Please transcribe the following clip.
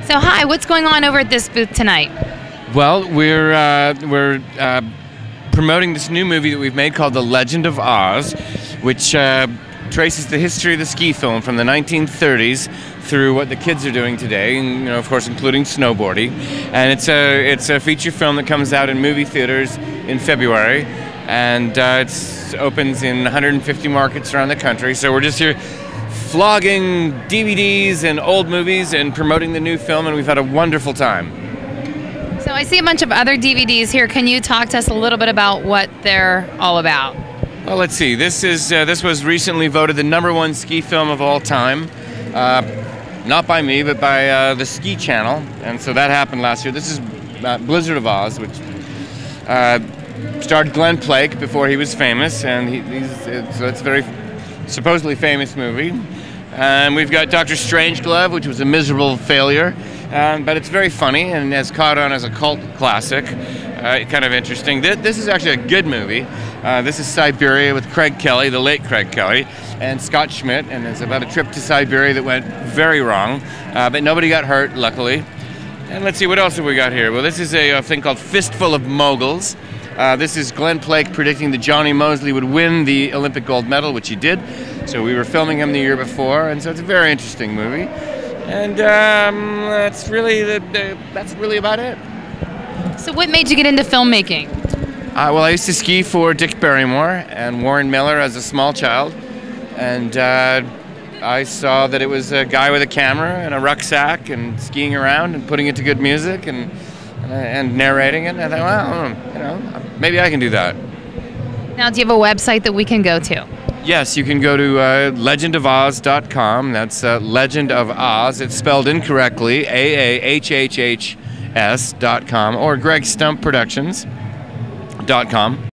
So hi, what's going on over at this booth tonight? Well, we're promoting this new movie that we've made called The Legend of Oz, which traces the history of the ski film from the 1930s through what the kids are doing today, and of course, including snowboarding. And it's a feature film that comes out in movie theaters in February, and it opens in 150 markets around the country. So we're just here flogging DVDs and old movies and promoting the new film, and we've had a wonderful time. So I see a bunch of other DVDs here. Can you talk to us a little bit about what they're all about? Well, let's see. This was recently voted the #1 ski film of all time, not by me, but by the Ski Channel, and so that happened last year. This is Blizzard of Oz, which starred Glenn Plake before he was famous, and so it's a very supposedly famous movie. And we've got Dr. Strangelove, which was a miserable failure, but it's very funny and has caught on as a cult classic. Kind of interesting. This is actually a good movie. This is Siberia with Craig Kelly, the late Craig Kelly, and Scott Schmidt, and it's about a trip to Siberia that went very wrong, but nobody got hurt, luckily. And let's see, what else have we got here? Well, this is a thing called Fistful of Moguls. This is Glenn Plake predicting that Johnny Mosley would win the Olympic gold medal, which he did. So we were filming him the year before, and so it's a very interesting movie. And that's really about it. So what made you get into filmmaking? Well, I used to ski for Dick Barrymore and Warren Miller as a small child, and I saw that it was a guy with a camera and a rucksack and skiing around and putting it to good music and narrating it. And I thought, well, maybe I can do that. Now, do you have a website that we can go to? Yes, you can go to legendofoz.com. That's Legend of Oz. It's spelled incorrectly, AAHHHS.com, or GregStumpProductions.com.